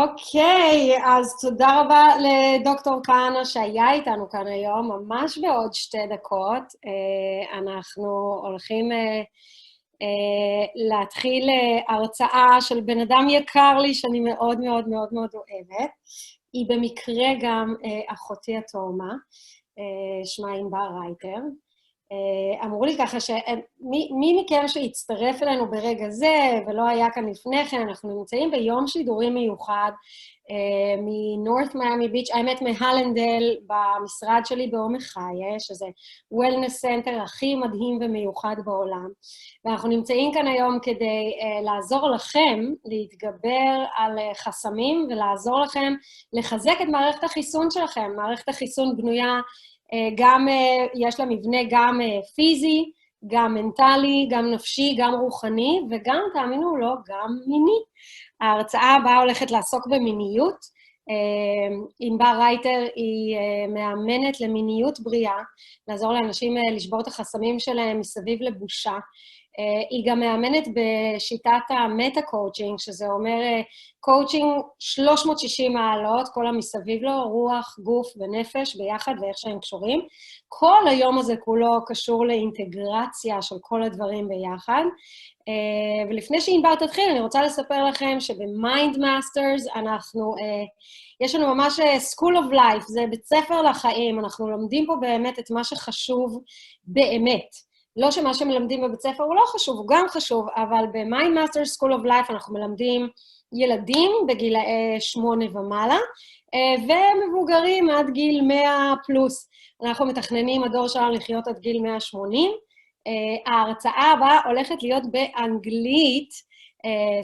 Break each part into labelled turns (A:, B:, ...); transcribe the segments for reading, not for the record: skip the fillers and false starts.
A: אוקיי, אז תודה רבה לדוקטור כהנא שהיה איתנו כאן היום, ממש בעוד 2 דקות. אנחנו הולכים להתחיל הרצאה של בן אדם יקר לי, שאני מאוד מאוד מאוד מאוד אוהבת. היא במקרה גם אחותי התאומה, שמה אינבר רייטר. אמרו לי ככה שמי מכם שיצטרף אלינו ברגע זה, ולא היה כאן לפני כן, אנחנו נמצאים ביום שידורים מיוחד מנורת' מיאמי ביץ', האמת מהלנדל, במשרד שלי בעומק חיה, שזה וולנס סנטר הכי מדהים ומיוחד בעולם. ואנחנו נמצאים כאן היום כדי לעזור לכם להתגבר על חסמים, ולעזור לכם לחזק את מערכת החיסון שלכם. מערכת החיסון בנויה גם, יש לה מבנה גם פיזי, גם מנטלי, גם נפשי, גם רוחני, וגם, תאמינו או לא, גם מיני. ההרצאה הבאה הולכת לעסוק במיניות. אינבר רייטר היא מאמנת למיניות בריאה, לעזור לאנשים לשבור את החסמים שלהם מסביב לבושה. היא גם מאמנת בשיטת המטה-קואוצ'ינג, שזה אומר קואוצ'ינג 360 מעלות, כל המסביב לו, רוח, גוף ונפש ביחד ואיך שהם קשורים. כל היום הזה כולו קשור לאינטגרציה של כל הדברים ביחד. ולפני שאינבר תתחיל, אני רוצה לספר לכם שבמיינד מאסטרס יש לנו ממש School of Life, זה בית ספר לחיים, אנחנו לומדים פה באמת את מה שחשוב באמת. לא שמה שמלמדים בבית ספר הוא לא חשוב, הוא גם חשוב, אבל ב-Mind Master School of Life אנחנו מלמדים ילדים בגילאי 8 ומעלה, ומבוגרים עד גיל 100 פלוס. אנחנו מתכננים הדור שלנו לחיות עד גיל 180. ההרצאה הבאה הולכת להיות באנגלית,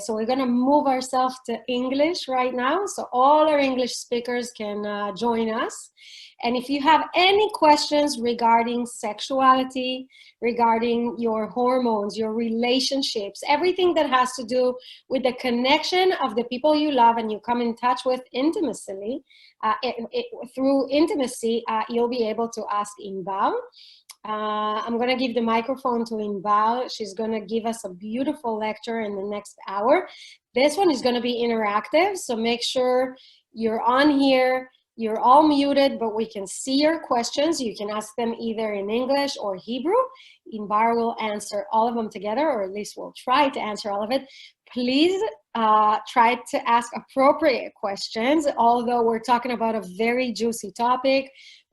A: so we're going to move ourselves to English right now, so all our English speakers can join us. And if you have any questions regarding sexuality, regarding your hormones, your relationships, everything that has to do with the connection of the people you love and you come in touch with intimately, through intimacy, you'll be able to ask Inbar. I'm going to give the microphone to Inbar. She's going to give us a beautiful lecture in the next hour. This one is going to be interactive, so make sure you're on here. You're all muted, but we can see your questions. You can ask them either in English or Hebrew. Inbar will answer all of them together, or at least we'll try to answer all of it. Please try to ask appropriate questions, although we're talking about a very juicy topic,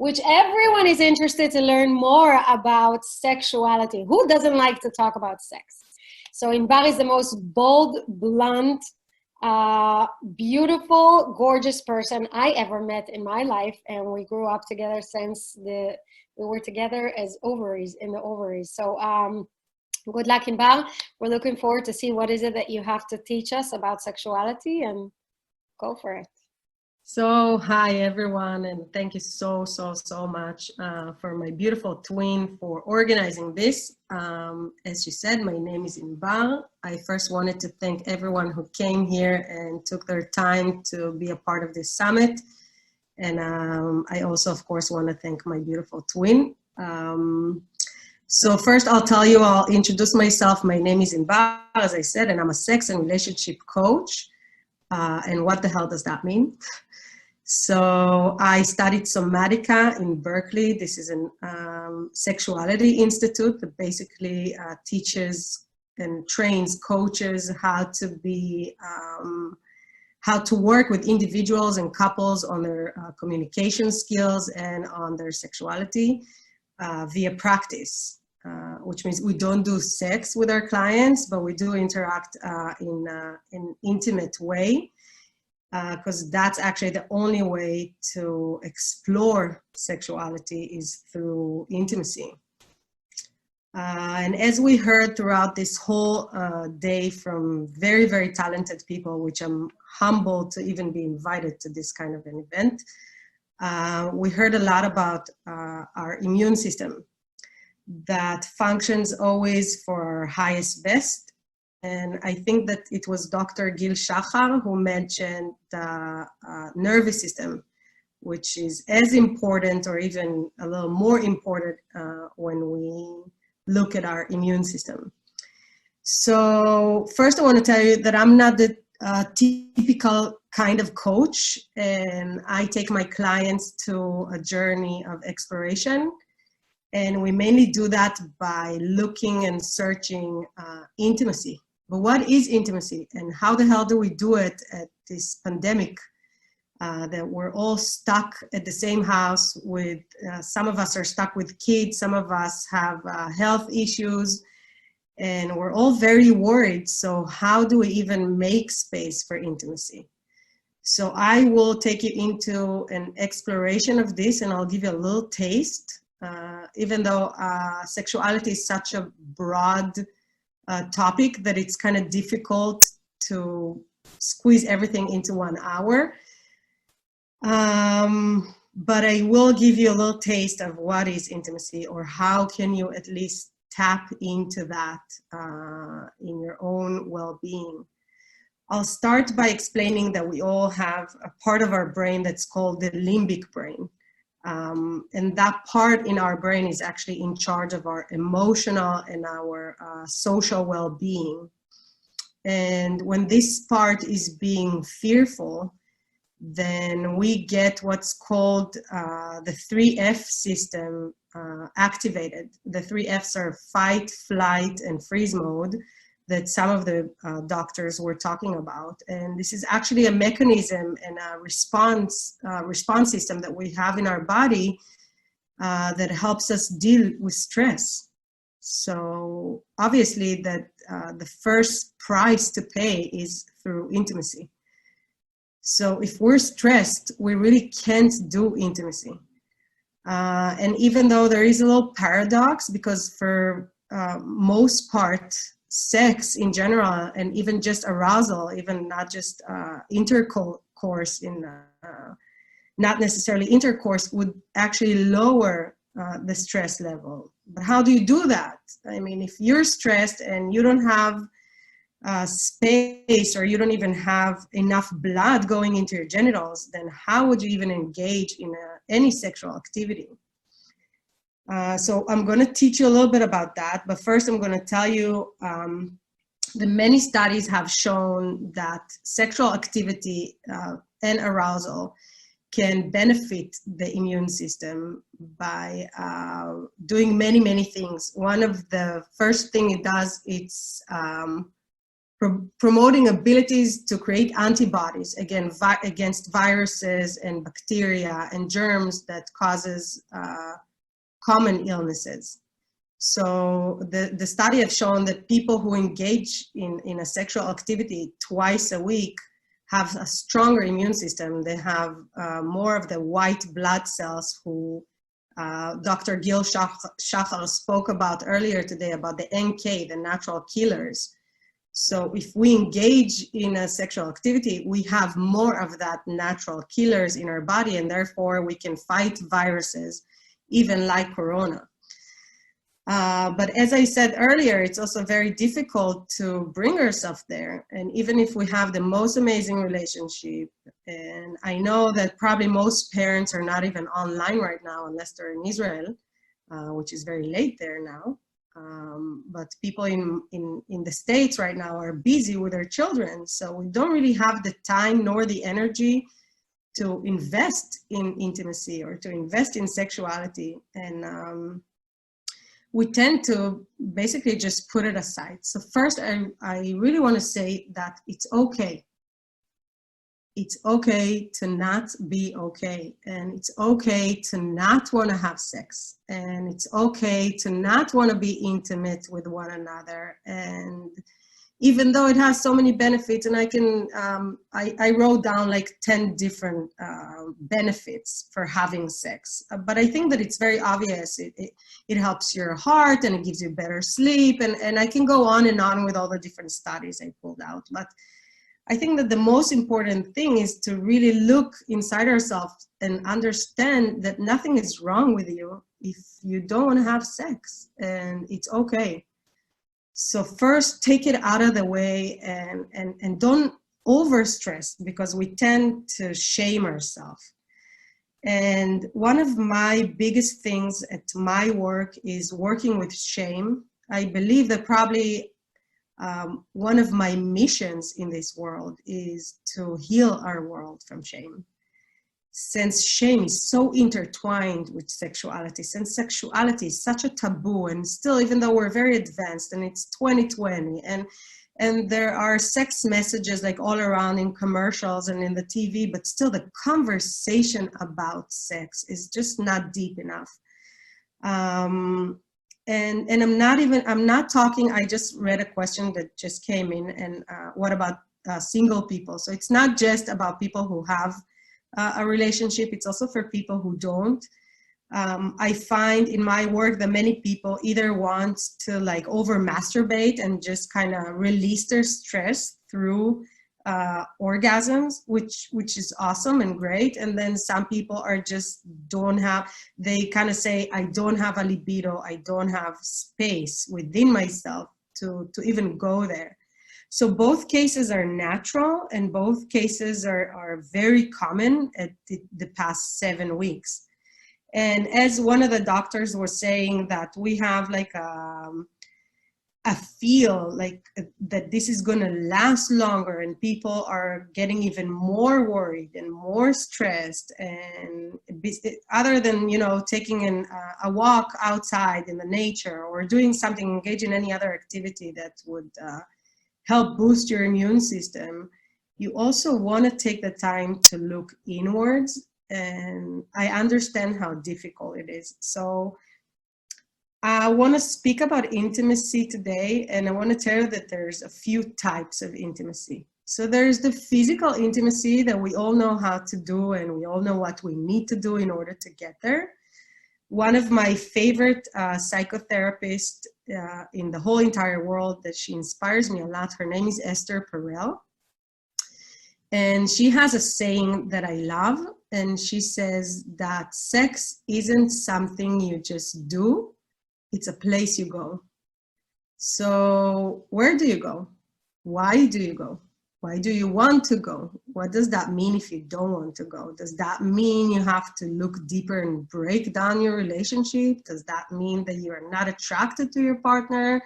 A: which everyone is interested to learn more about sexuality. Who doesn't like to talk about sex? So Inbar is the most bold, blunt, beautiful, gorgeous person I ever met in my life, and we grew up together since we were together as ovaries, in the ovaries. So good luck, Inbar. We're looking forward to see what is it that you have to teach us about sexuality, and go for it.
B: So, hi everyone, and thank you so much for my beautiful twin for organizing this. As you said, my name is Inbar. I first wanted to thank everyone who came here and took their time to be a part of this summit. And I also, of course, want to thank my beautiful twin. So first I'll introduce myself. My name is Inbar, as I said, and I'm a sex and relationship coach. And what the hell does that mean? So I studied Somatica in Berkeley. This is a sexuality institute that basically teaches and trains coaches how to work with individuals and couples on their communication skills and on their sexuality via practice, which means we don't do sex with our clients, but we do interact in an intimate way. Because that's actually the only way to explore sexuality is through intimacy. And as we heard throughout this whole day from very, very talented people, which I'm humbled to even be invited to this kind of an event, we heard a lot about our immune system that functions always for our highest best. And I think that it was Dr. Gil Shachar who mentioned the nervous system, which is as important or even a little more important when we look at our immune system. So first I want to tell you that I'm not the a typical kind of coach, and I take my clients to a journey of exploration. And we mainly do that by looking and searching intimacy. But what is intimacy, and how the hell do we do it at this pandemic that we're all stuck at the same house with, some of us are stuck with kids, some of us have health issues, and we're all very worried. So how do we even make space for intimacy? So I will take you into an exploration of this, and I'll give you a little taste. Even though sexuality is such a broad topic that it's kind of difficult to squeeze everything into 1 hour. But I will give you a little taste of what is intimacy, or how can you at least tap into that in your own well-being. I'll start by explaining that we all have a part of our brain that's called the limbic brain. And that part in our brain is actually in charge of our emotional and our social well-being. And when this part is being fearful, then we get what's called the 3F system activated. The 3Fs are fight, flight, and freeze mode that some of the doctors were talking about. And this is actually a mechanism and a response system that we have in our body that helps us deal with stress. So obviously that the first price to pay is through intimacy. So if we're stressed, we really can't do intimacy. And even though there is a little paradox, because for most part, sex in general, and even just arousal, even not just intercourse, not necessarily intercourse, would actually lower the stress level. But how do you do that? I mean, if you're stressed and you don't have space, or you don't even have enough blood going into your genitals, then how would you even engage in any sexual activity? So I'm going to teach you a little bit about that, but first I'm going to tell you that many studies have shown that sexual activity and arousal can benefit the immune system by doing many, many things. One of the first thing it does, it's promoting abilities to create antibodies against viruses and bacteria and germs that causes common illnesses. So the study have shown that people who engage in a sexual activity twice a week have a stronger immune system. They have more of the white blood cells, who Dr. Gil Shachar spoke about earlier today, about the NK, the natural killers. So if we engage in a sexual activity, we have more of that natural killers in our body, and therefore we can fight viruses, even like corona. But as I said earlier, it's also very difficult to bring ourselves there. And even if we have the most amazing relationship, and I know that probably most parents are not even online right now unless they're in Israel, which is very late there now. But people in the States right now are busy with their children. So we don't really have the time nor the energy to invest in intimacy or to invest in sexuality. And we tend to basically just put it aside. So first, I really want to say that it's okay. It's okay to not be okay. And it's okay to not want to have sex. And it's okay to not want to be intimate with one another. And even though it has so many benefits, and I wrote down like 10 different benefits for having sex. But I think that it's very obvious. It helps your heart, and it gives you better sleep. And I can go on and on with all the different studies I pulled out. But I think that the most important thing is to really look inside ourselves and understand that nothing is wrong with you if you don't want to have sex, and it's okay. So first, take it out of the way, and don't overstress, because we tend to shame ourselves. And one of my biggest things at my work is working with shame. I believe that probably one of my missions in this world is to heal our world from shame. Since shame is so intertwined with sexuality, since sexuality is such a taboo, and still, even though we're very advanced and it's 2020, and there are sex messages like all around in commercials and in the TV, but still the conversation about sex is just not deep enough. And I'm not talking, I just read a question that just came in, and what about single people? So it's not just about people who have a relationship, it's also for people who don't. I find in my work that many people either want to like over masturbate and just kind of release their stress through orgasms, which is awesome and great. And then some people are just they kind of say, I don't have a libido, I don't have space within myself to even go there. So both cases are natural, and both cases are very common at the past 7 weeks. And as one of the doctors was saying, that we have like a feel like that this is going to last longer, and people are getting even more worried and more stressed, and other than, you know, taking a walk outside in the nature or doing something, engage in any other activity that would help boost your immune system, you also want to take the time to look inwards. And I understand how difficult it is. So I want to speak about intimacy today, and I want to tell you that there's a few types of intimacy. So there's the physical intimacy that we all know how to do, and we all know what we need to do in order to get there. One of my favorite psychotherapists in the whole entire world, that she inspires me a lot, her name is Esther Perel. And she has a saying that I love, and she says that sex isn't something you just do, it's a place you go. So where do you go? Why do you go? Why do you want to go? What does that mean if you don't want to go? Does that mean you have to look deeper and break down your relationship? Does that mean that you are not attracted to your partner?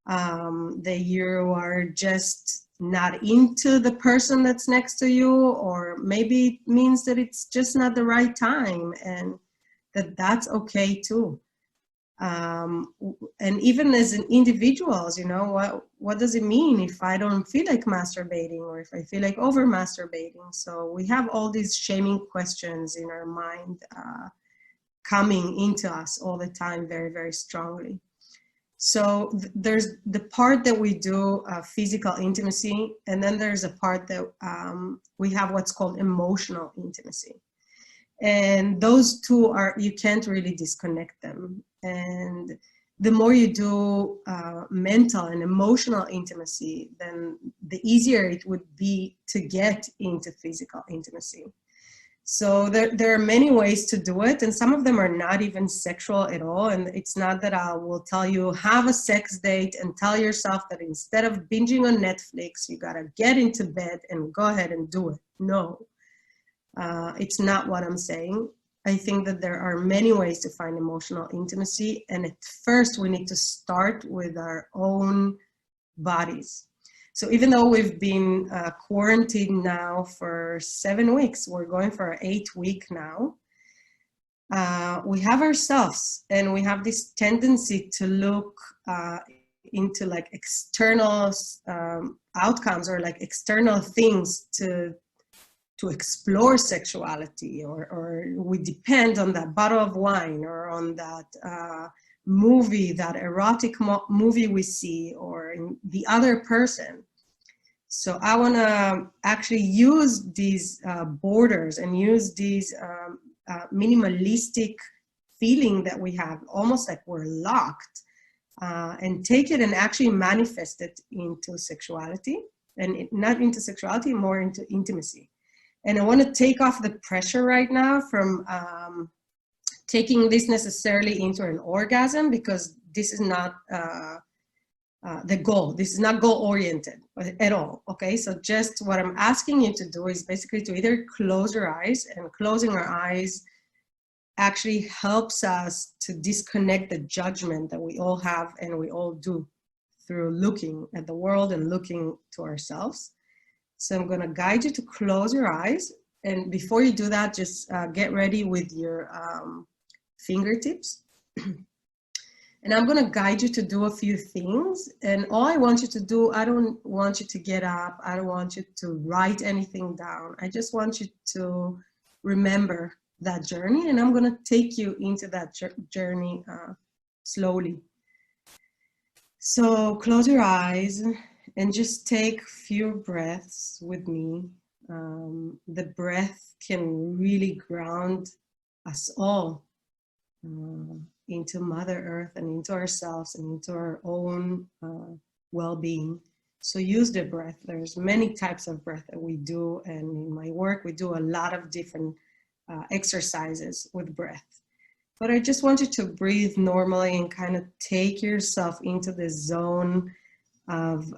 B: That you are just not into the person that's next to you? Or maybe it means that it's just not the right time, and that's okay too. And even as an individuals, you know, what does it mean if I don't feel like masturbating, or if I feel like over masturbating? So we have all these shaming questions in our mind coming into us all the time, very, very strongly. So there's the part that we do physical intimacy, and then there's a part that we have what's called emotional intimacy. And those two are, you can't really disconnect them. And the more you do mental and emotional intimacy, then the easier it would be to get into physical intimacy. So there are many ways to do it, and some of them are not even sexual at all. And it's not that I will tell you, have a sex date and tell yourself that instead of binging on Netflix, you gotta get into bed and go ahead and do it. No. It's not what I'm saying. I think that there are many ways to find emotional intimacy, and at first we need to start with our own bodies. So even though we've been quarantined now for 7 weeks, we're going for our 8th week now, we have ourselves, and we have this tendency to look into like external outcomes, or like external things to explore sexuality, or we depend on that bottle of wine, or on that movie, that erotic movie we see, or in the other person. So I want to actually use these borders and use these minimalistic feeling that we have, almost like we're locked, and take it and actually manifest it into sexuality, and not into sexuality, more into intimacy. And I want to take off the pressure right now from taking this necessarily into an orgasm, because this is not the goal. This is not goal-oriented at all, okay? So just what I'm asking you to do is basically to either close your eyes, and closing our eyes actually helps us to disconnect the judgment that we all have and we all do through looking at the world and looking to ourselves. So I'm going to guide you to close your eyes. And before you do that, just get ready with your fingertips. And I'm going to guide you to do a few things. And all I want you to do, I don't want you to get up. I don't want you to write anything down. I just want you to remember that journey. And I'm going to take you into that journey slowly. So close your eyes and just take a few breaths with me. The breath can really ground us all into Mother Earth and into ourselves and into our own well-being. So use the breath. There's many types of breath that we do, and in my work we do a lot of different exercises with breath. But I just want you to breathe normally and kind of take yourself into the zone of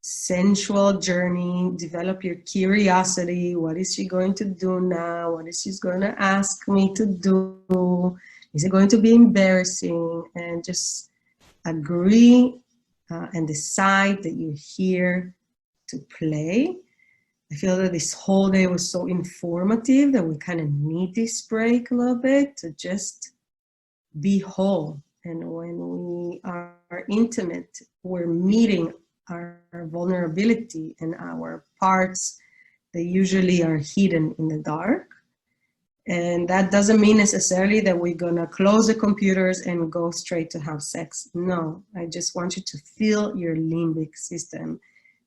B: sensual journey. Develop your curiosity. What is she going to do now? What is she going to ask me to do? Is it going to be embarrassing? And just agree and decide that you're here to play. I feel that this whole day was so informative that we kind of need this break a little bit to just be whole. And when we are intimate, we're meeting our vulnerability and our parts that usually are hidden in the dark. And that doesn't mean necessarily that we're gonna close the computers and go straight to have sex. No, I just want you to feel your limbic system.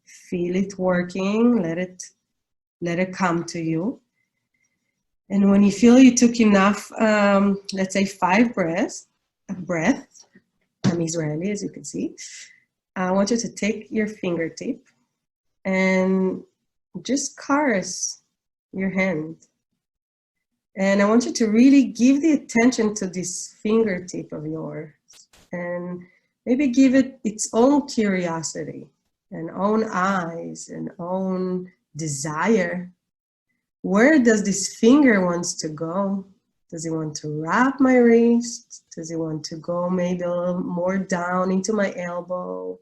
B: Feel it working, let it come to you. And when you feel you took enough, let's say 5 breaths, I'm Israeli, as you can see. I want you to take your fingertip and just caress your hand. And I want you to really give the attention to this fingertip of yours and maybe give it its own curiosity and own eyes and own desire. Where does this finger wants to go? Does it want to wrap my wrist? Does it want to go maybe a little more down into my elbow?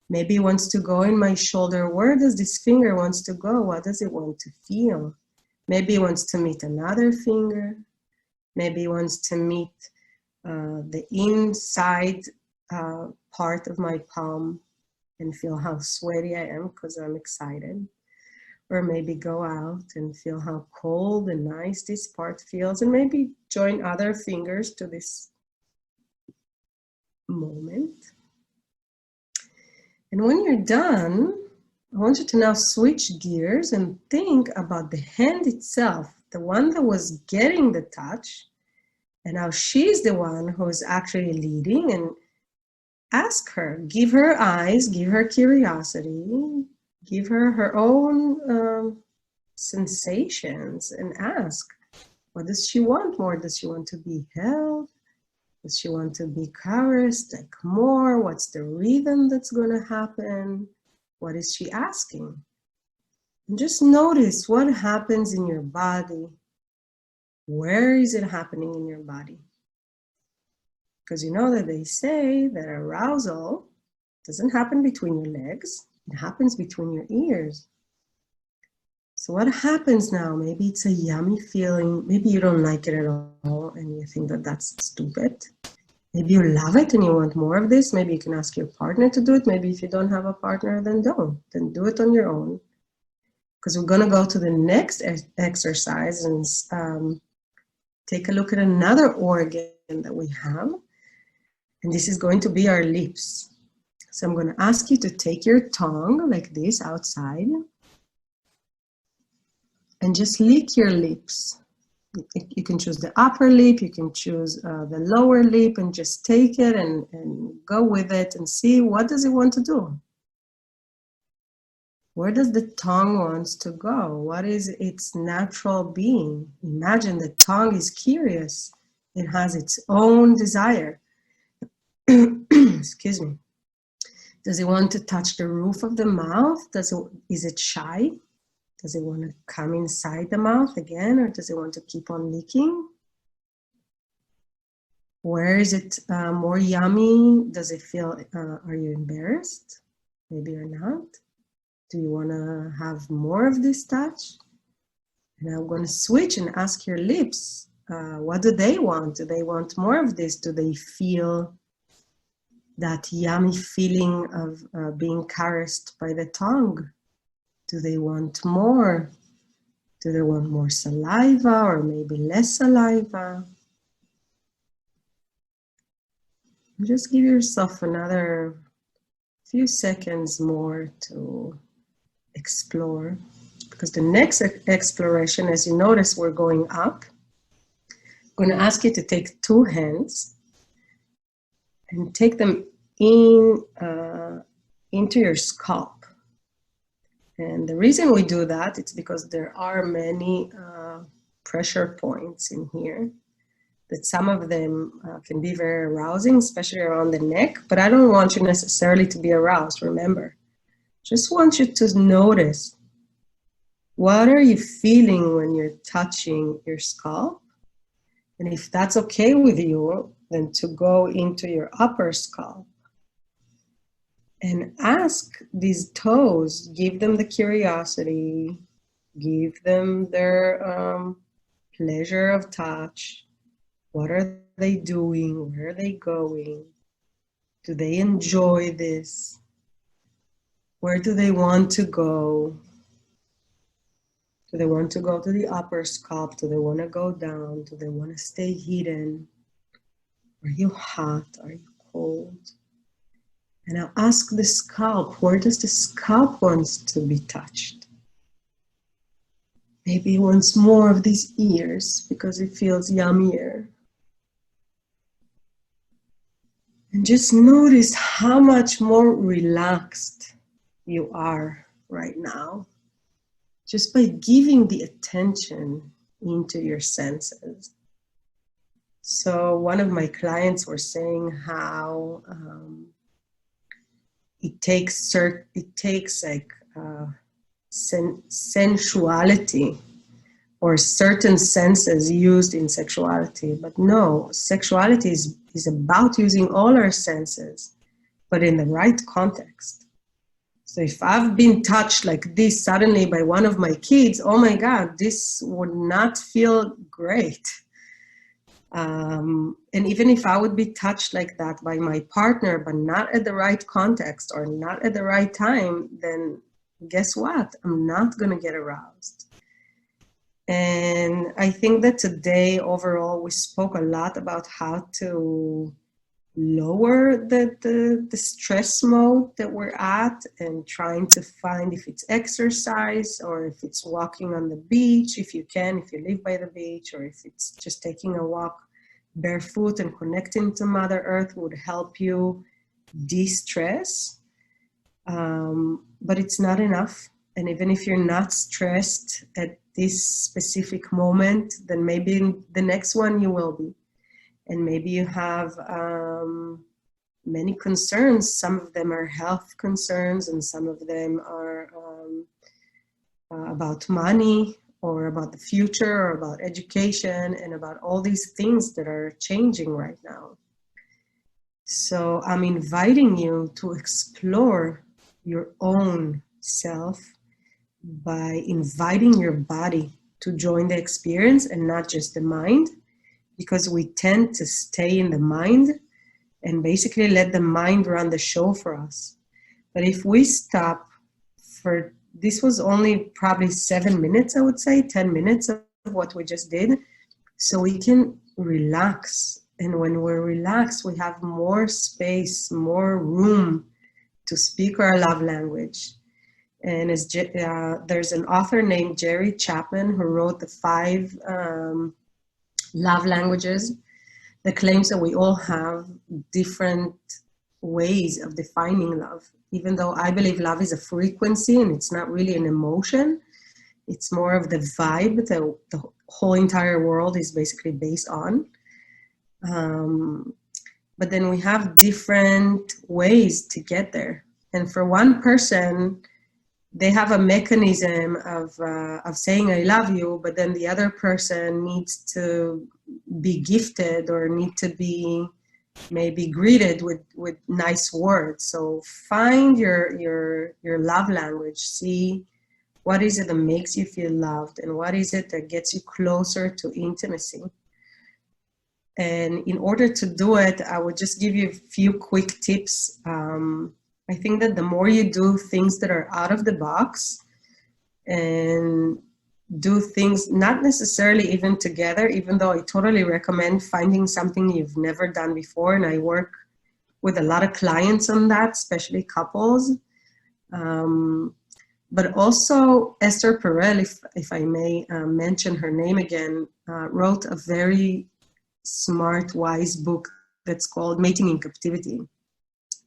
B: Maybe it wants to go in my shoulder. Where does this finger wants to go? What does it want to feel? Maybe it wants to meet another finger. Maybe it wants to meet the inside part of my palm and feel how sweaty I am because I'm excited. Or maybe go out and feel how cold and nice this part feels, and maybe join other fingers to this moment. And when you're done, I want you to now switch gears and think about the hand itself, the one that was getting the touch, and now she's the one who's actually leading. And ask her, give her eyes, give her curiosity, give her her own sensations, and ask, what does she want more? Does she want to be held? Does she want to be caressed like more? What's the rhythm that's going to happen? What is she asking? And just notice what happens in your body. Where is it happening in your body? Because you know that they say that arousal doesn't happen between your legs. It happens between your ears. So what happens now? Maybe it's a yummy feeling. Maybe you don't like it at all and you think that that's stupid. Maybe you love it and you want more of this. Maybe you can ask your partner to do it. Maybe if you don't have a partner, then don't. Then do it on your own. Because we're going to go to the next exercise and take a look at another organ that we have. And this is going to be our lips. So I'm going to ask you to take your tongue like this outside and just lick your lips. You can choose the upper lip, you can choose the lower lip, and just take it and go with it and see what does it want to do. Where does the tongue wants to go? What is its natural being? Imagine the tongue is curious. It has its own desire. Excuse me. Does it want to touch the roof of the mouth? Is it shy? Does it want to come inside the mouth again, or does it want to keep on licking? Where is it more yummy? Does it feel, are you embarrassed? Maybe you're not. Do you want to have more of this touch? And I'm going to switch and ask your lips, what do they want? Do they want more of this? Do they feel that yummy feeling of being caressed by the tongue? Do they want more? Do they want more saliva or maybe less saliva? Just give yourself another few seconds more to explore, because the next exploration, as you notice, we're going up. I'm going to ask you to take 2 hands and take them in into your scalp. And the reason we do that, it's because there are many pressure points in here, that some of them can be very arousing, especially around the neck, but I don't want you necessarily to be aroused, remember. Just want you to notice, what are you feeling when you're touching your scalp? And if that's okay with you, then to go into your upper scalp and ask these toes, give them the curiosity, give them their pleasure of touch. What are they doing? Where are they going? Do they enjoy this? Where do they want to go? Do they want to go to the upper scalp? Do they want to go down? Do they want to stay hidden? Are you hot? Are you cold? And now ask the scalp, where does the scalp want to be touched? Maybe it wants more of these ears because it feels yummier. And just notice how much more relaxed you are right now, just by giving the attention into your senses. So one of my clients were saying how it takes like sensuality or certain senses used in sexuality. But no, sexuality is about using all our senses, but in the right context. So if I've been touched like this suddenly by one of my kids, oh my God, this would not feel great. And even if I would be touched like that by my partner, but not at the right context or not at the right time, then guess what? I'm not going to get aroused. And I think that today, overall, we spoke a lot about how to lower the stress mode that we're at, and trying to find if it's exercise or if it's walking on the beach, if you can, if you live by the beach, or if it's just taking a walk barefoot and connecting to Mother Earth would help you de-stress. But it's not enough. And even if you're not stressed at this specific moment, then maybe in the next one you will be. And maybe you have many concerns. Some of them are health concerns, and some of them are about money, or about the future, or about education, and about all these things that are changing right now. So I'm inviting you to explore your own self by inviting your body to join the experience and not just the mind, because we tend to stay in the mind and basically let the mind run the show for us. But if we stop for, this was only probably 7 minutes, I would say, 10 minutes of what we just did, so we can relax. And when we're relaxed, we have more space, more room to speak our love language. And there's an author named Jerry Chapman who wrote the 5 love languages that claims that we all have different ways of defining love. Even though I believe love is a frequency and it's not really an emotion, it's more of the vibe that the whole entire world is basically based on. But then we have different ways to get there. And for one person, they have a mechanism of saying I love you, but then the other person needs to be gifted or need to be maybe greeted with nice words. So find your love language. See what is it that makes you feel loved, and what is it that gets you closer to intimacy. And in order to do it, I would just give you a few quick tips. I think that the more you do things that are out of the box and do things not necessarily even together, even though I totally recommend finding something you've never done before. And I work with a lot of clients on that, especially couples. But also Esther Perel, if I may mention her name again, wrote a very smart, wise book that's called Mating in Captivity.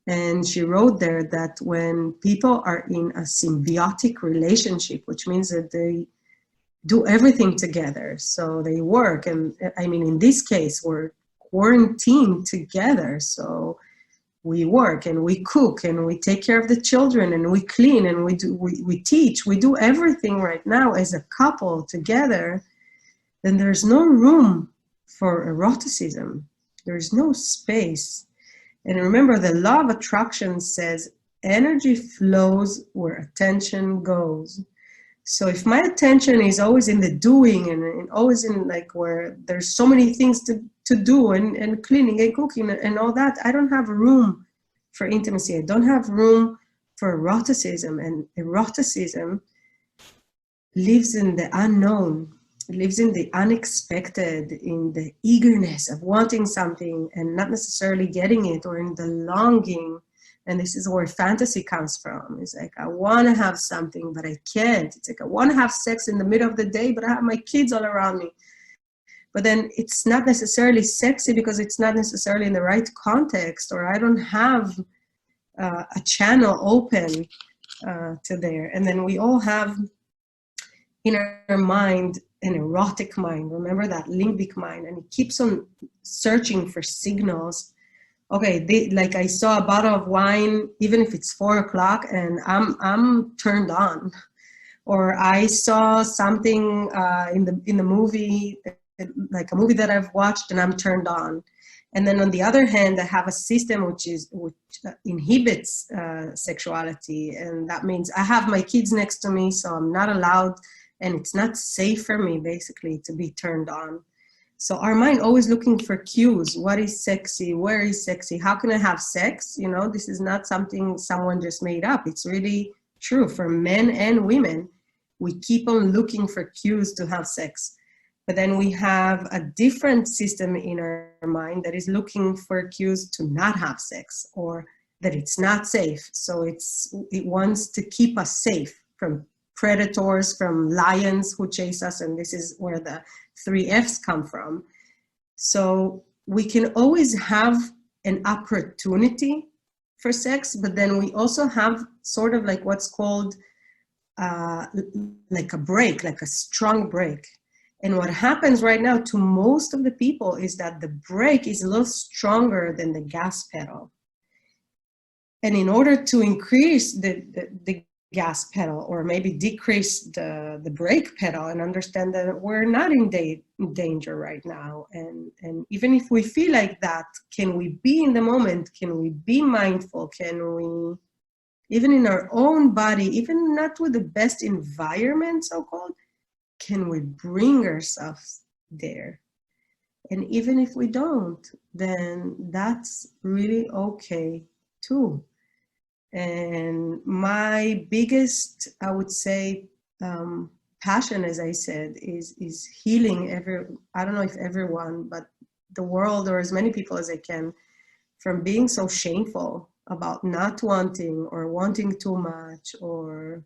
B: And she wrote there that when people are in a symbiotic relationship, which means that they do everything together, so they work, and I mean, in this case, we're quarantined together, so we work and we cook and we take care of the children and we clean and we teach, we do everything right now as a couple together, then there's no room for eroticism. There's no space. And remember, the law of attraction says energy flows where attention goes. So if my attention is always in the doing and always in like where there's so many things to do and cleaning and cooking and all that, I don't have room for intimacy. I don't have room for eroticism. And eroticism lives in the unknown. It lives in the unexpected, in the eagerness of wanting something and not necessarily getting it, or in the longing. And this is where fantasy comes from. It's like, I want to have something, but I can't. It's like, I want to have sex in the middle of the day, but I have my kids all around me. But then it's not necessarily sexy because it's not necessarily in the right context, or I don't have a channel open to there. And then we all have in our mind an erotic mind. Remember that limbic mind, and it keeps on searching for signals. Okay, like I saw a bottle of wine, even if it's 4 o'clock, and I'm turned on. Or I saw something in the movie, like a movie that I've watched, and I'm turned on. And then on the other hand, I have a system which inhibits sexuality, and that means I have my kids next to me, so I'm not allowed, and it's not safe for me basically to be turned on. So our mind always looking for cues. What is sexy? Where is sexy? How can I have sex? You know, this is not something someone just made up. It's really true for men and women. We keep on looking for cues to have sex. But then we have a different system in our mind that is looking for cues to not have sex, or that it's not safe. So it wants to keep us safe from predators, from lions who chase us, and this is where the 3 F's come from. So we can always have an opportunity for sex, but then we also have sort of like what's called like a break, like a strong break. And what happens right now to most of the people is that the brake is a little stronger than the gas pedal. And in order to increase the gas pedal, or maybe decrease the brake pedal, and understand that we're not in danger right now. And even if we feel like that, can we be in the moment? Can we be mindful? Can we, even in our own body, even not with the best environment, so-called, can we bring ourselves there? And even if we don't, then that's really okay too. And my biggest, I would say, passion, as I said, is healing I don't know if everyone, but the world, or as many people as I can, from being so shameful about not wanting, or wanting too much, or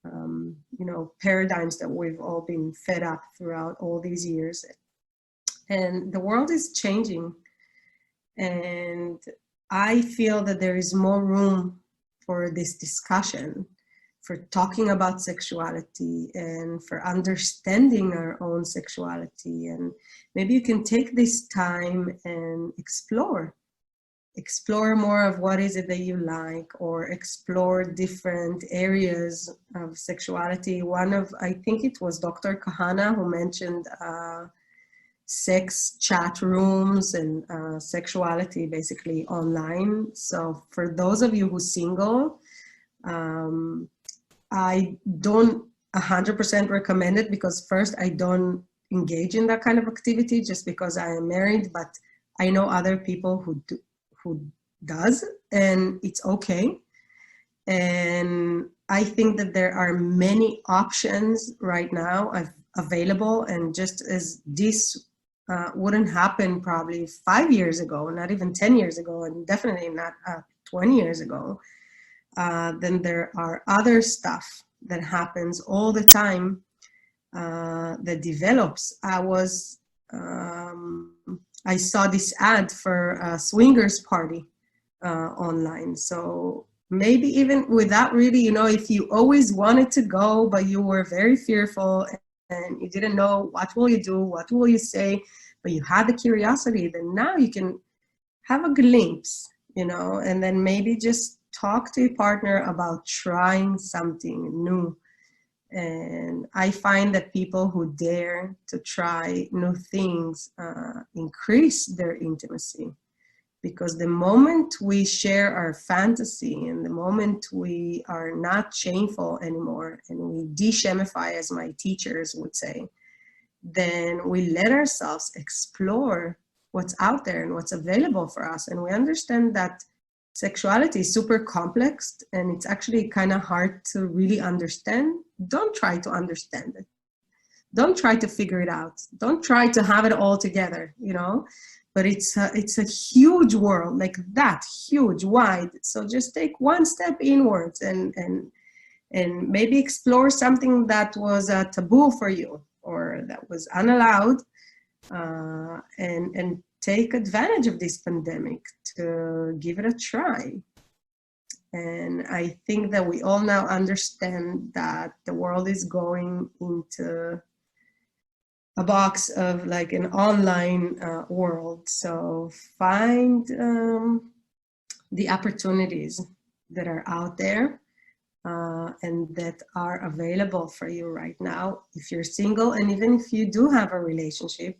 B: you know, paradigms that we've all been fed up throughout all these years. And the world is changing. And I feel that there is more room for this discussion, for talking about sexuality, and for understanding our own sexuality. And maybe you can take this time and explore more of what is it that you like, or explore different areas of sexuality. One of, I think it was Dr. Kahana who mentioned sex chat rooms and sexuality basically online. So for those of you who's single, I don't 100% recommend it, because first, I don't engage in that kind of activity just because I am married, but I know other people who does, and it's okay. And I think that there are many options right now available, and just as this wouldn't happen probably 5 years ago, not even 10 years ago, and definitely not 20 years ago, then there are other stuff that happens all the time that develops. I saw this ad for a swingers party online. So maybe even without really, you know, if you always wanted to go, but you were very fearful and you didn't know what will you do, what will you say, but you had the curiosity, then now you can have a glimpse, you know, and then maybe just talk to your partner about trying something new. And I find that people who dare to try new things increase their intimacy. Because the moment we share our fantasy and the moment we are not shameful anymore and we de-shamify, as my teachers would say, then we let ourselves explore what's out there and what's available for us. And we understand that sexuality is super complex and it's actually kind of hard to really understand. Don't try to understand it. Don't try to figure it out. Don't try to have it all together, you know? But it's a huge world, like that, huge, wide. So just take one step inwards and maybe explore something that was a taboo for you or that was unallowed, and take advantage of this pandemic to give it a try. And I think that we all now understand that the world is going into a box of like an online world. So find the opportunities that are out there and that are available for you right now. If you're single, and even if you do have a relationship,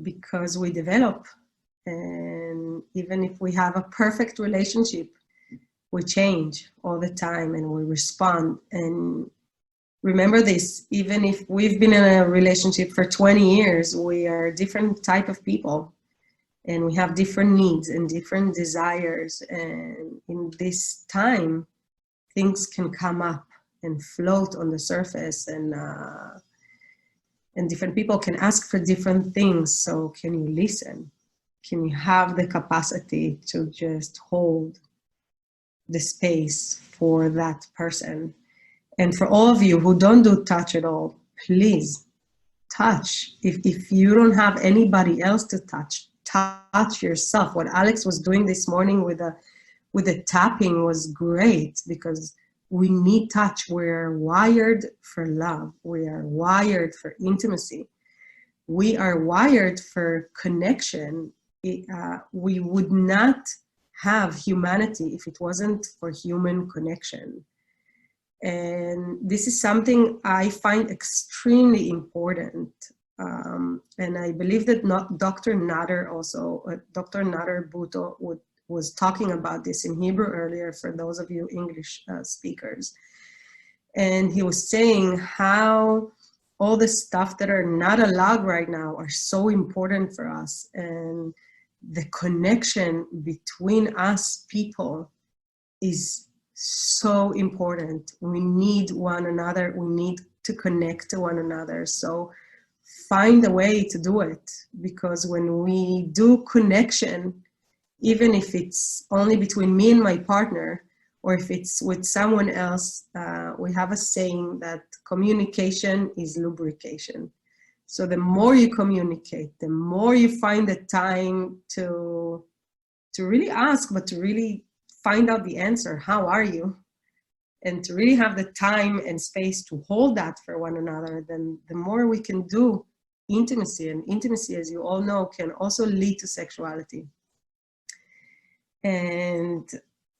B: because we develop, and even if we have a perfect relationship, we change all the time and we respond. And remember this, even if we've been in a relationship for 20 years, we are a different type of people and we have different needs and different desires. And in this time, things can come up and float on the surface, and different people can ask for different things. So can you listen? Can you have the capacity to just hold the space for that person? And for all of you who don't do touch at all, please touch. If you don't have anybody else to touch yourself. What Alex was doing this morning with the tapping was great, because we need touch. We're wired for love. We are wired for intimacy. We are wired for connection. We would not have humanity if it wasn't for human connection. And this is something I find extremely important. And I believe that Dr. Nader also, Dr. Nader Bhutto was talking about this in Hebrew earlier for those of you English speakers. And he was saying how all the stuff that are not allowed right now are so important for us. And the connection between us people is so important. We need one another. We need to connect to one another. So find a way to do it, because when we do connection, even if it's only between me and my partner, or if it's with someone else, we have a saying that communication is lubrication. So the more you communicate, the more you find the time to really ask, but to really find out the answer. How are you? And to really have the time and space to hold that for one another, then the more we can do intimacy. And intimacy, as you all know, can also lead to sexuality. And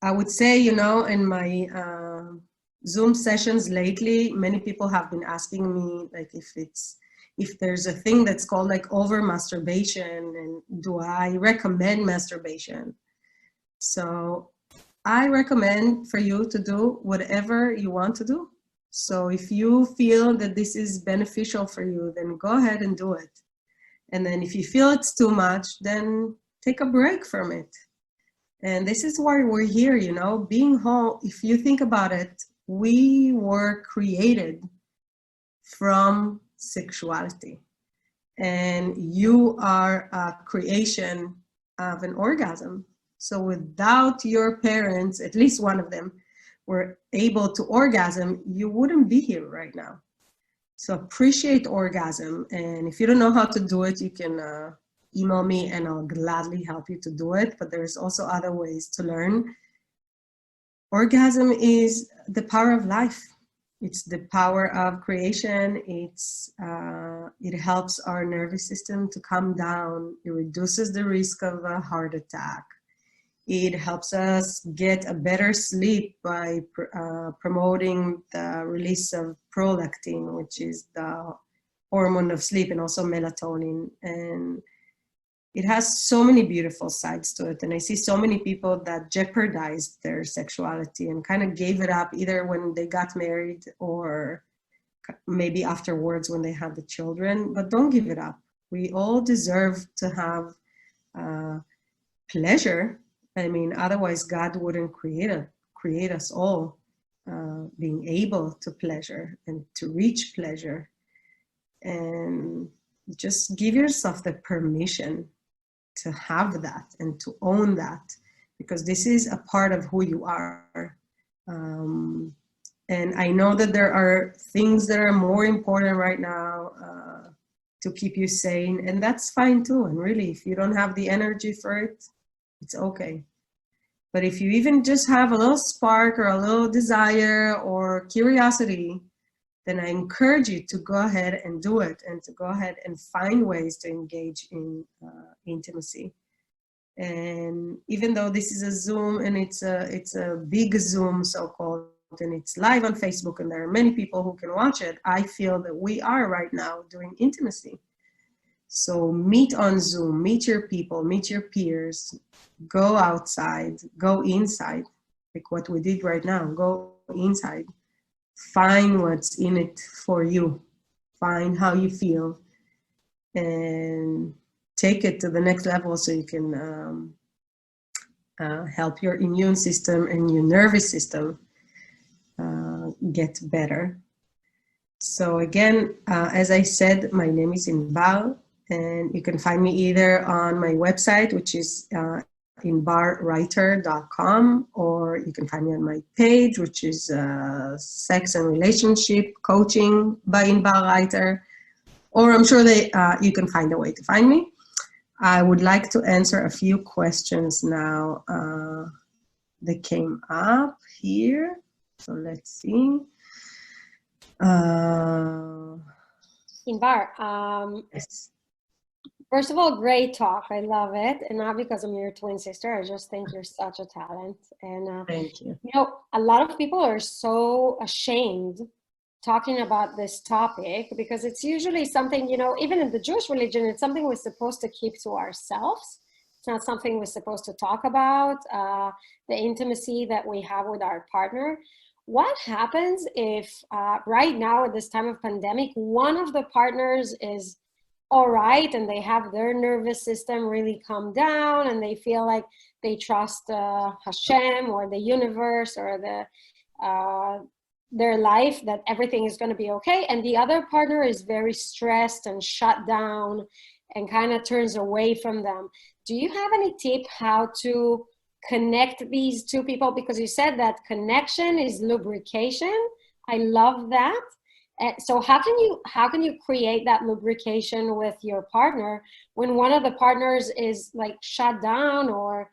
B: I would say, you know, in my Zoom sessions lately, many people have been asking me, like, if if there's a thing that's called like over masturbation, and do I recommend masturbation? So I recommend for you to do whatever you want to do. So if you feel that this is beneficial for you, then go ahead and do it. And then if you feel it's too much, then take a break from it. And this is why we're here, you know, being home. If you think about it, we were created from sexuality. And you are a creation of an orgasm. So without your parents, at least one of them, were able to orgasm, you wouldn't be here right now. So appreciate orgasm. And if you don't know how to do it, you can email me and I'll gladly help you to do it. But there's also other ways to learn. Orgasm is the power of life. It's the power of creation. It helps our nervous system to calm down. It reduces the risk of a heart attack. It helps us get a better sleep by promoting the release of prolactin, which is the hormone of sleep, and also melatonin. And it has so many beautiful sides to it. And I see so many people that jeopardized their sexuality and kind of gave it up either when they got married or maybe afterwards when they had the children. But don't give it up. We all deserve to have pleasure. I mean, otherwise God wouldn't create us all being able to pleasure and to reach pleasure. And just give yourself the permission to have that and to own that, because this is a part of who you are. And I know that there are things that are more important right now to keep you sane, and that's fine too. And really, if you don't have the energy for it, it's okay. But if you even just have a little spark or a little desire or curiosity, then I encourage you to go ahead and do it, and to go ahead and find ways to engage in intimacy. And even though this is a Zoom and it's a big Zoom so-called, and it's live on Facebook and there are many people who can watch it, I feel that we are right now doing intimacy. So meet on Zoom, meet your people, meet your peers, go outside, go inside, like what we did right now, go inside. Find what's in it for you. Find how you feel and take it to the next level so you can help your immune system and your nervous system get better. So again, as I said, my name is Inbar, and you can find me either on my website, which is inbarreiter.com, or you can find me on my page, which is Sex and Relationship Coaching by Inbar Reiter, or I'm sure that you can find a way to find me. I would like to answer a few questions now that came up here. So let's see.
A: Inbar,
B: Yes.
A: first of all, great talk. I love it. And not because I'm your twin sister. I just think you're such a talent. And,
B: Thank you.
A: you know, a lot of people are so ashamed talking about this topic because it's usually something, you know, even in the Jewish religion, it's something we're supposed to keep to ourselves. It's not something we're supposed to talk about, the intimacy that we have with our partner. What happens if right now at this time of pandemic, one of the partners is all right and they have their nervous system really calm down and they feel like they trust Hashem or the universe or their life, that everything is going to be okay, and the other partner is very stressed and shut down and kind of turns away from them? Do you have any tip how to connect these two people? Because you said that connection is lubrication. I love that. So how can you create that lubrication with your partner when one of the partners is like shut down or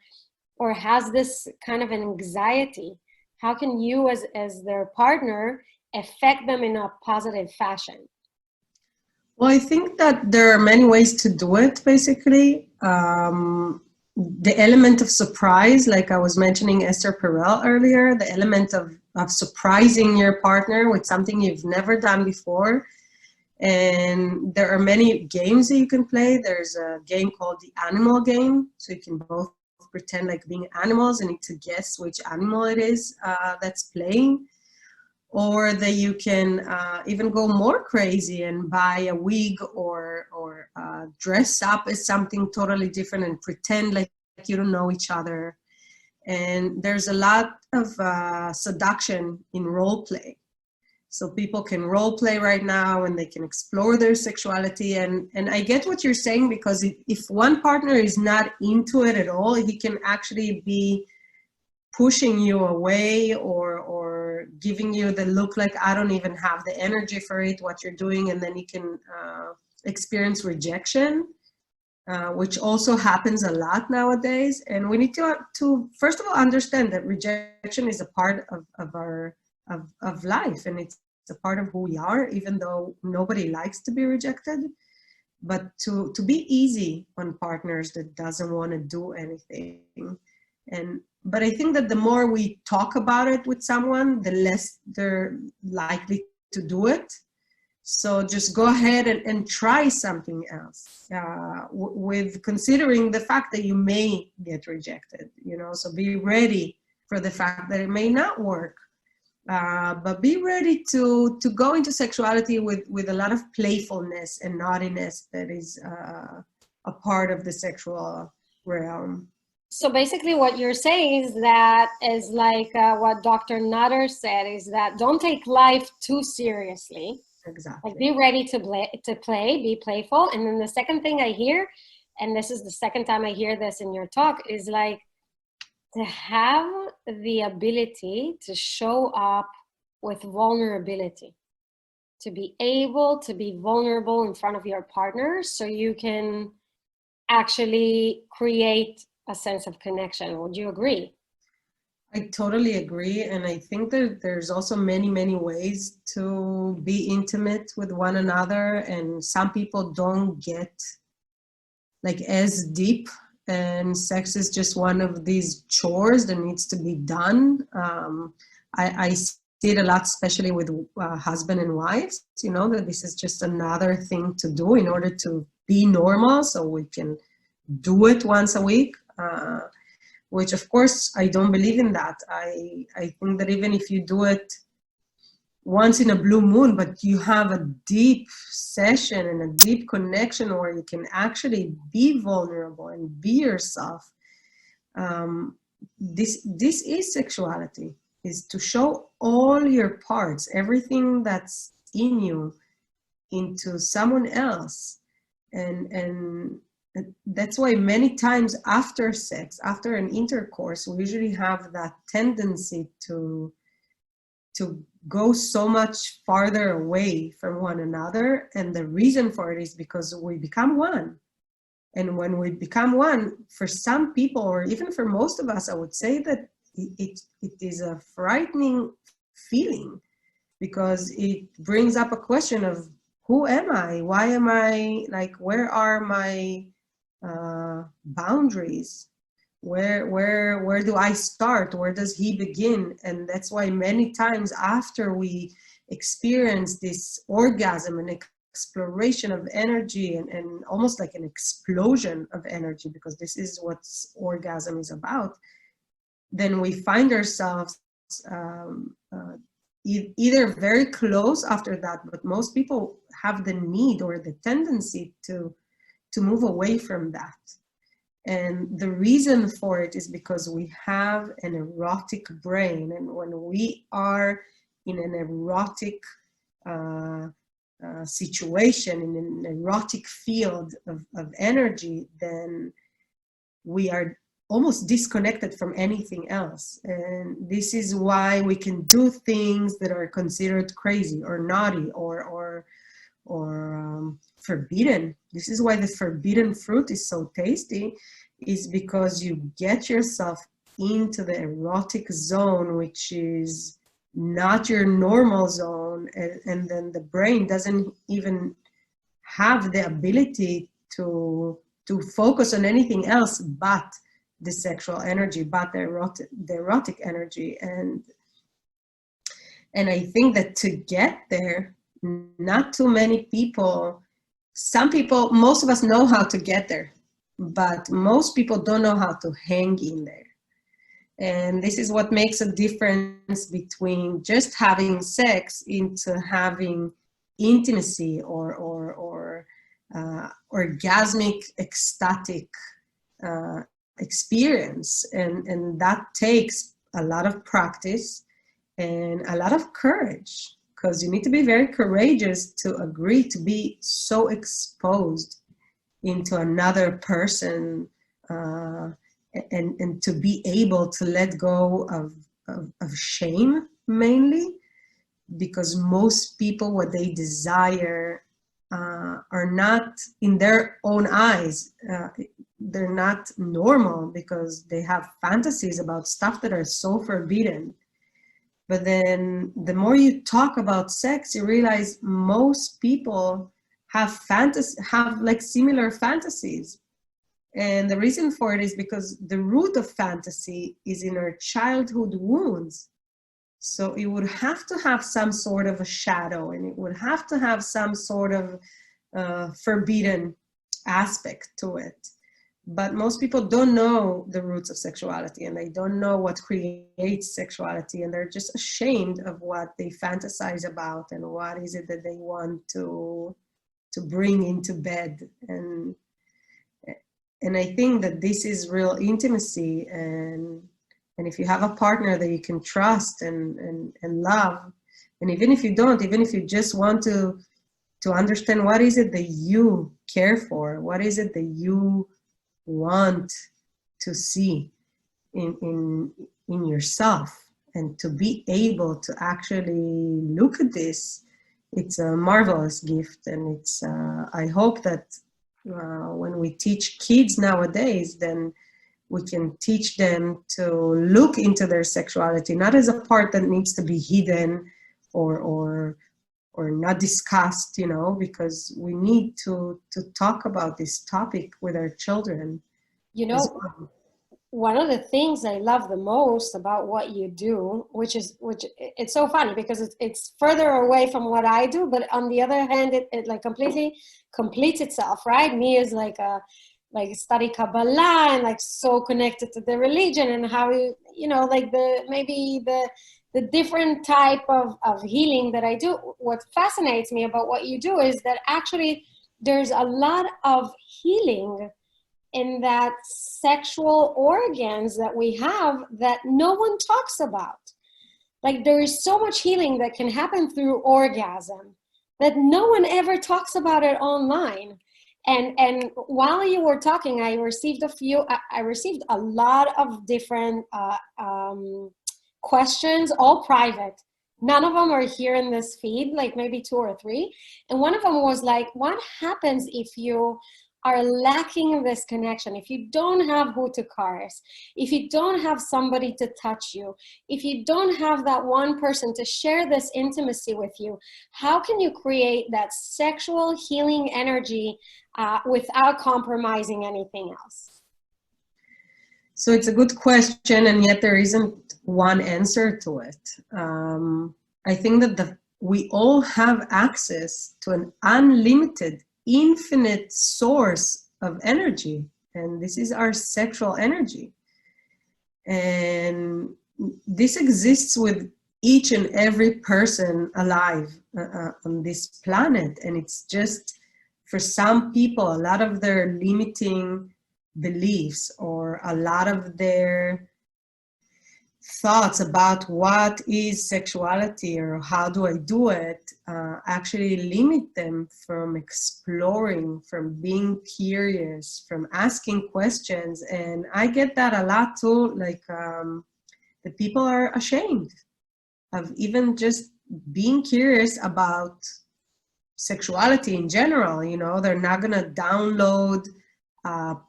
A: has this kind of an anxiety? How can you as their partner affect them in a positive fashion?
B: Well, I think that there are many ways to do it, basically. The element of surprise, like I was mentioning Esther Perel earlier, the element of surprising your partner with something you've never done before And there are many games that you can play. There's a game called the animal game. So you can both pretend like being animals and need to guess which animal it is that's playing. Or that you can even go more crazy and buy a wig or dress up as something totally different and pretend like you don't know each other. And there's a lot of seduction in role play. So people can role play right now and they can explore their sexuality. And I get what you're saying, because if one partner is not into it at all, he can actually be pushing you away or giving you the look like, I don't even have the energy for it, what you're doing. And then you can experience rejection, which also happens a lot nowadays. And we need to first of all, understand that rejection is a part of our life, and it's a part of who we are, even though nobody likes to be rejected. But to be easy on partners that doesn't want to do anything. But I think that the more we talk about it with someone, the less they're likely to do it. So just go ahead and try something else, with considering the fact that you may get rejected, so be ready for the fact that it may not work. But be ready to go into sexuality with a lot of playfulness and naughtiness that is a part of the sexual realm.
A: So basically what you're saying is like what Dr. Nutter said, is that don't take life too seriously.
B: Exactly.
A: Like, be ready to play, be playful. And then the second thing I hear, and this is the second time I hear this in your talk, is like to have the ability to show up with vulnerability, to be able to be vulnerable in front of your partner so you can actually create a sense of connection. Would you agree?
B: I totally agree. And I think that there's also many, many ways to be intimate with one another. And some people don't get like as deep, and sex is just one of these chores that needs to be done. I see it a lot, especially with husband and wives, that this is just another thing to do in order to be normal, so we can do it once a week. Which of course I don't believe in that. I think that even if you do it once in a blue moon, but you have a deep session and a deep connection where you can actually be vulnerable and be yourself, this is sexuality, is to show all your parts, everything that's in you, into someone else. And that's why many times after sex, after an intercourse, we usually have that tendency to go so much farther away from one another. And the reason for it is because we become one. And when we become one, for some people, or even for most of us, I would say that it is a frightening feeling, because it brings up a question of, who am I? Why am I, like, where are my boundaries? Where do I start? Where does he begin? And that's why many times after we experience this orgasm and exploration of energy, and almost like an explosion of energy, because this is what orgasm is about, then we find ourselves either very close after that, but most people have the need or the tendency to move away from that. And the reason for it is because we have an erotic brain. And when we are in an erotic situation, in an erotic field of energy, then we are almost disconnected from anything else. And this is why we can do things that are considered crazy or naughty or forbidden. This is why the forbidden fruit is so tasty, is because you get yourself into the erotic zone, which is not your normal zone, and then the brain doesn't even have the ability to focus on anything else but the sexual energy, but the erotic energy. And I think that to get there, not too many people, some people, most of us know how to get there, but most people don't know how to hang in there. And this is what makes a difference between just having sex into having intimacy or orgasmic, ecstatic experience. And that takes a lot of practice and a lot of courage, because you need to be very courageous to agree to be so exposed into another person, and to be able to let go of shame, mainly, because most people, what they desire are not, in their own eyes, they're not normal, because they have fantasies about stuff that are so forbidden. But then the more you talk about sex, you realize most people have like similar fantasies. And the reason for it is because the root of fantasy is in our childhood wounds. So it would have to have some sort of a shadow, and it would have to have some sort of forbidden aspect to it. But most people don't know the roots of sexuality, and they don't know what creates sexuality, and they're just ashamed of what they fantasize about and what is it that they want to bring into bed. And I think that this is real intimacy, and if you have a partner that you can trust and love, and even if you don't, even if you just want to understand what is it that you care for, what is it that you want to see in yourself, and to be able to actually look at this, it's a marvelous gift. And it's I hope that when we teach kids nowadays, then we can teach them to look into their sexuality, not as a part that needs to be hidden or not discussed, you know, because we need to talk about this topic with our children.
A: You know, one of the things I love the most about what you do, which it's so funny because it's further away from what I do, but on the other hand, it like completely completes itself, right? Me is like study Kabbalah and like so connected to the religion, and how you know, like the different type of healing that I do. What fascinates me about what you do is that actually there's a lot of healing in that sexual organs that we have that no one talks about. Like there is so much healing that can happen through orgasm that no one ever talks about it online. And while you were talking, I received a lot of different questions, all private. None of them are here in this feed, like maybe 2 or 3. And one of them was like, what happens if you are lacking this connection, if you don't have who to caress, if you don't have somebody to touch you, if you don't have that one person to share this intimacy with you, how can you create that sexual healing energy without compromising anything else?
B: So it's a good question, and yet there isn't one answer to it. I think that we all have access to an unlimited, infinite source of energy, and this is our sexual energy. And this exists with each and every person alive on this planet. And it's just, for some people, a lot of their limiting beliefs or a lot of their thoughts about what is sexuality or how do I do it actually limit them from exploring, from being curious, from asking questions. And I get that a lot too, like the people are ashamed of even just being curious about sexuality in general. You know, they're not gonna download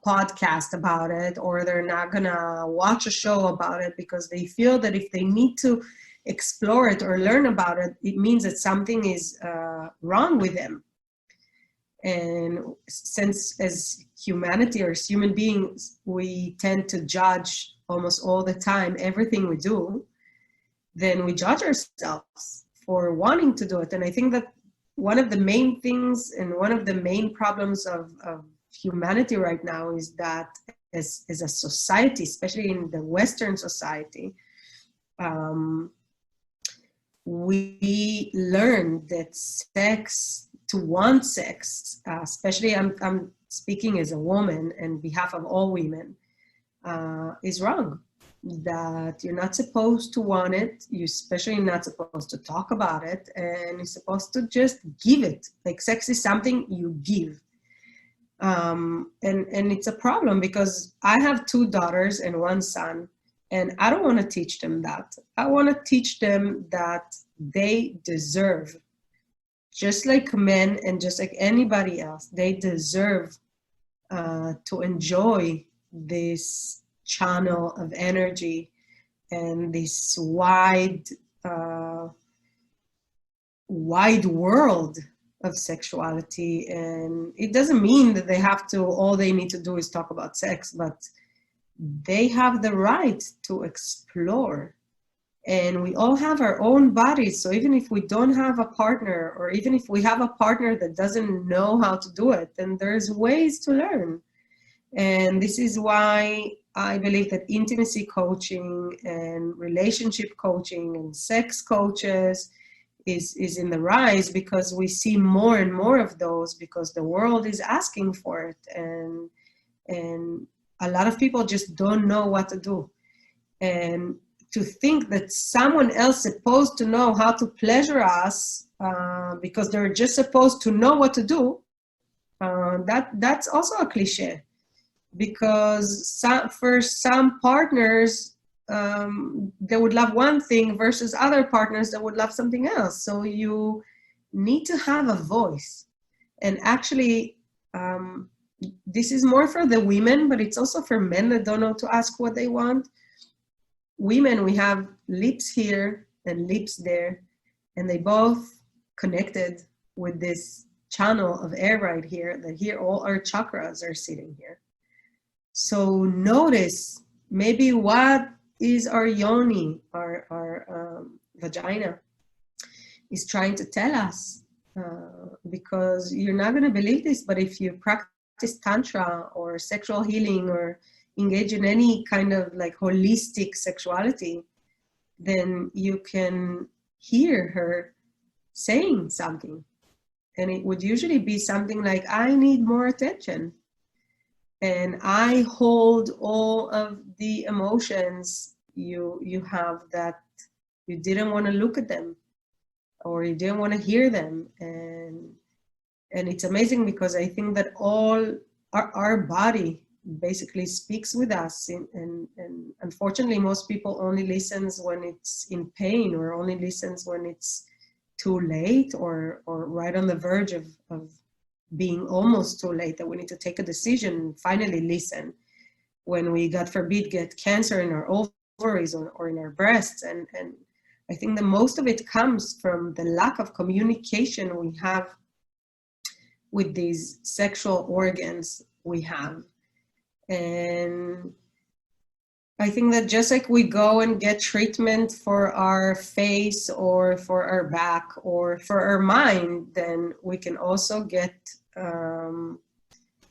B: podcast about it, or they're not gonna watch a show about it because they feel that if they need to explore it or learn about it, it means that something is wrong with them. And since as humanity or as human beings, we tend to judge almost all the time everything we do, then we judge ourselves for wanting to do it. And I think that one of the main things and one of the main problems of humanity right now is that as a society, especially in the Western society, we learn that sex, to want sex, especially I'm speaking as a woman and behalf of all women, is wrong. That you're not supposed to want it, you're especially not supposed to talk about it, and you're supposed to just give it. Like sex is something you give. And it's a problem because I have 2 daughters and 1 son, and I don't want to teach them that. I want to teach them that they deserve, just like men and just like anybody else, they deserve to enjoy this channel of energy and this wide world of sexuality. And it doesn't mean that they have to, all they need to do is talk about sex, but they have the right to explore. And we all have our own bodies. So even if we don't have a partner, or even if we have a partner that doesn't know how to do it, then there's ways to learn. And this is why I believe that intimacy coaching and relationship coaching and sex coaches is in the rise, because we see more and more of those, because the world is asking for it. And a lot of people just don't know what to do. And to think that someone else is supposed to know how to pleasure us because they're just supposed to know what to do, that's also a cliche. Because for some partners, they would love one thing versus other partners that would love something else. So you need to have a voice. And actually, this is more for the women, but it's also for men that don't know to ask what they want. Women, we have lips here and lips there, and they both connected with this channel of air right here, that here all our chakras are sitting here. So notice maybe what is our yoni, our vagina, is trying to tell us, because you're not going to believe this, but if you practice tantra or sexual healing or engage in any kind of like holistic sexuality, then you can hear her saying something. And it would usually be something like, I need more attention. And I hold all of the emotions you have that you didn't want to look at them, or you didn't want to hear them. And it's amazing, because I think that all our body basically speaks with us. And unfortunately, most people only listens when it's in pain, or only listens when it's too late, or right on the verge of being almost too late, that we need to take a decision and finally listen. When we, God forbid, get cancer in our ovaries or in our breasts. And I think that most of it comes from the lack of communication we have with these sexual organs we have. And I think that just like we go and get treatment for our face or for our back or for our mind, then we can also get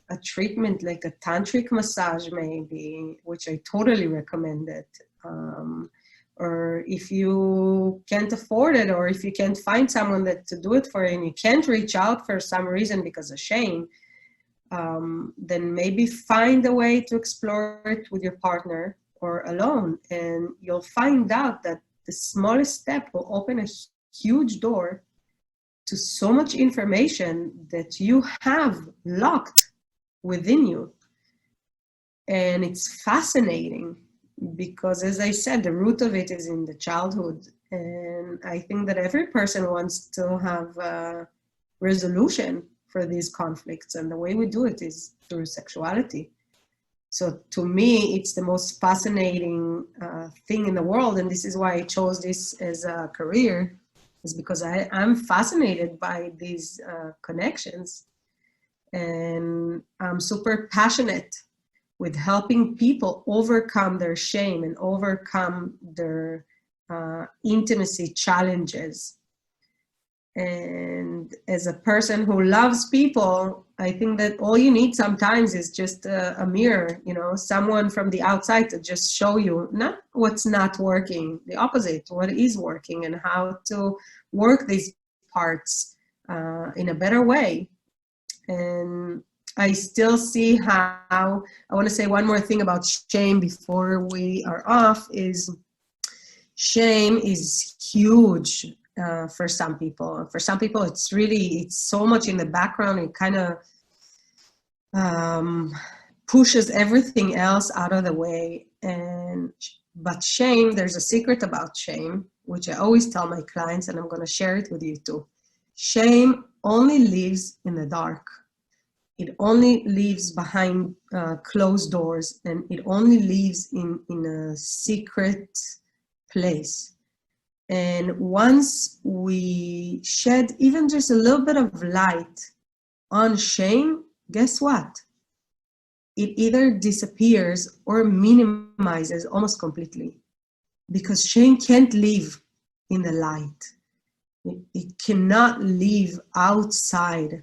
B: a treatment like a tantric massage maybe, which I totally recommend it. Or if you can't afford it, or if you can't find someone to do it for you and you can't reach out for some reason because of shame, then maybe find a way to explore it with your partner or alone, and you'll find out that the smallest step will open a huge door to so much information that you have locked within you. And it's fascinating, because as I said, the root of it is in the childhood. And I think that every person wants to have a resolution for these conflicts, and the way we do it is through sexuality. So to me, it's the most fascinating thing in the world, and this is why I chose this as a career, is because I'm fascinated by these connections, and I'm super passionate with helping people overcome their shame and overcome their intimacy challenges. And as a person who loves people, I think that all you need sometimes is just a mirror, you know, someone from the outside to just show you not what's not working, the opposite, what is working, and how to work these parts in a better way. And I still see how, I want to say one more thing about shame before we are off, is shame is huge for some people. For some people, it's so much in the background, it kind of pushes everything else out of the way. But shame, there's a secret about shame, which I always tell my clients, and I'm going to share it with you too. Shame only lives in the dark. It only lives behind closed doors, and it only lives in a secret place. And once we shed even just a little bit of light on shame, guess what? It either disappears or minimizes almost completely, because shame can't live in the light. It cannot live outside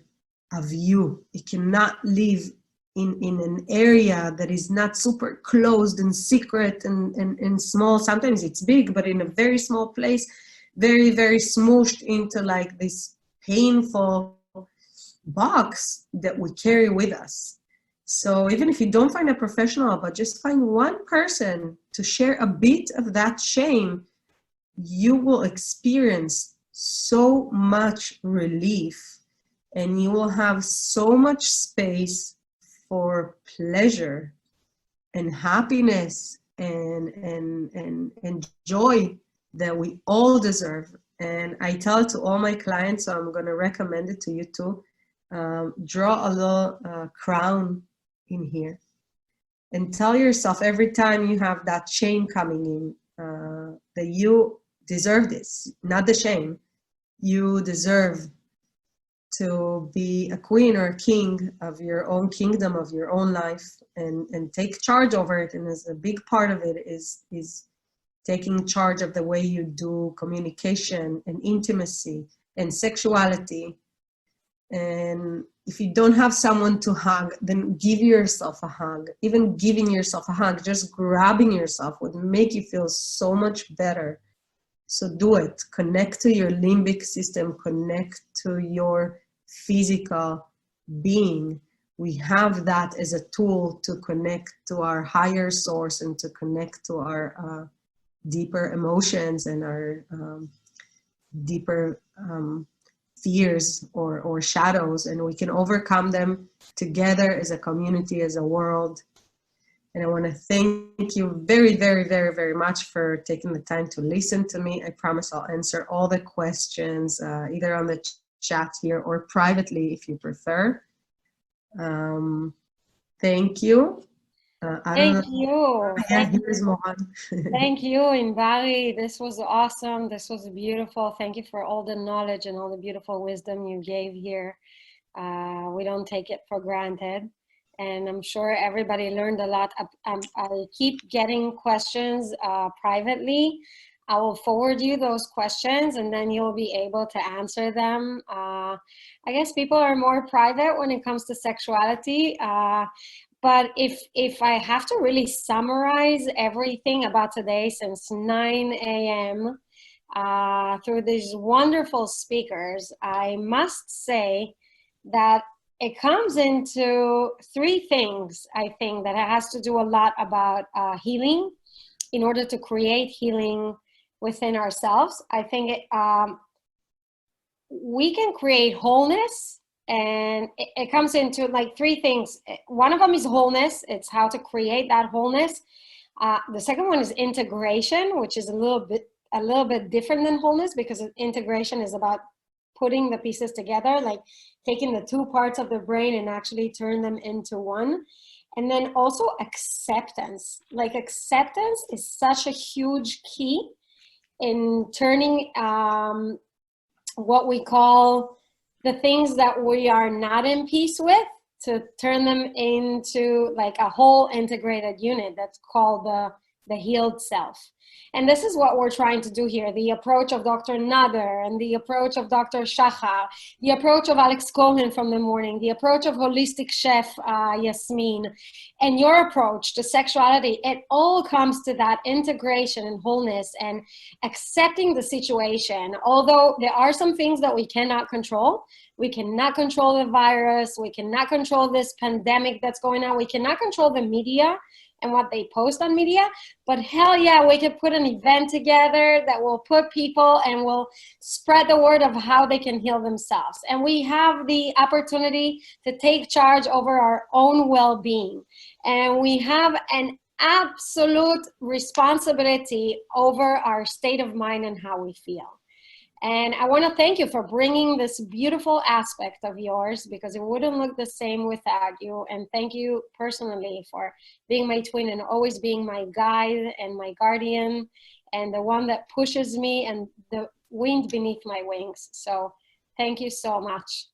B: of you. It cannot live in an area that is not super closed and secret and small. Sometimes it's big, but in a very small place, very, very smooshed into like this painful box that we carry with us. So even if you don't find a professional, but just find one person to share a bit of that shame, you will experience so much relief, and you will have so much space for pleasure and happiness and joy that we all deserve. And I tell it to all my clients, so I'm going to recommend it to you too. Draw a little crown in here and tell yourself every time you have that shame coming in that you deserve this, not the shame. You deserve to be a queen or a king of your own kingdom, of your own life, and take charge over it. And as a big part of it is taking charge of the way you do communication and intimacy and sexuality. And if you don't have someone to hug, then give yourself a hug. Even giving yourself a hug, just grabbing yourself would make you feel so much better. So do it. Connect to your limbic system, connect to your physical being. We have that as a tool to connect to our higher source and to connect to our deeper emotions and our deeper fears or shadows, and we can overcome them together as a community, as a world. And I want to thank you very, very, very, very much for taking the time to listen to me. I promise I'll answer all the questions, either on the chat here or privately if you prefer. Thank you.
A: Thank you.
B: Here's Mohan.
A: Thank you, Inbari. This was awesome. This was beautiful. Thank you for all the knowledge and all the beautiful wisdom you gave here. We don't take it for granted. And I'm sure everybody learned a lot. I keep getting questions privately. I will forward you those questions, and then you'll be able to answer them. I guess people are more private when it comes to sexuality. But if I have to really summarize everything about today since 9 a.m. Through these wonderful speakers, I must say that it comes into three things, I think, that it has to do a lot about healing in order to create healing within ourselves. I think we can create wholeness, and it comes into like three things. One of them is wholeness. It's how to create that wholeness. The second one is integration, which is a little bit different than wholeness, because integration is about putting the pieces together, like taking the two parts of the brain and actually turn them into one. And then also acceptance. Like acceptance is such a huge key in turning what we call the things that we are not in peace with, to turn them into like a whole integrated unit. That's called the the healed self. And this is what we're trying to do here. The approach of Dr. Nader and the approach of Dr. Shachar, the approach of Alex Cohen from the morning, the approach of holistic chef Yasmin, and your approach to sexuality, it all comes to that integration and wholeness and accepting the situation. Although there are some things that we cannot control. We cannot control the virus. We cannot control this pandemic that's going on. We cannot control the media and what they post on media, but hell yeah, we could put an event together that will put people and will spread the word of how they can heal themselves. And we have the opportunity to take charge over our own well-being. And we have an absolute responsibility over our state of mind and how we feel. And I want to thank you for bringing this beautiful aspect of yours, because it wouldn't look the same without you. And thank you personally for being my twin and always being my guide and my guardian and the one that pushes me and the wind beneath my wings. So thank you so much.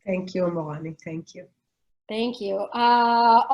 B: Thank you, Morani. Thank you.
A: Thank you.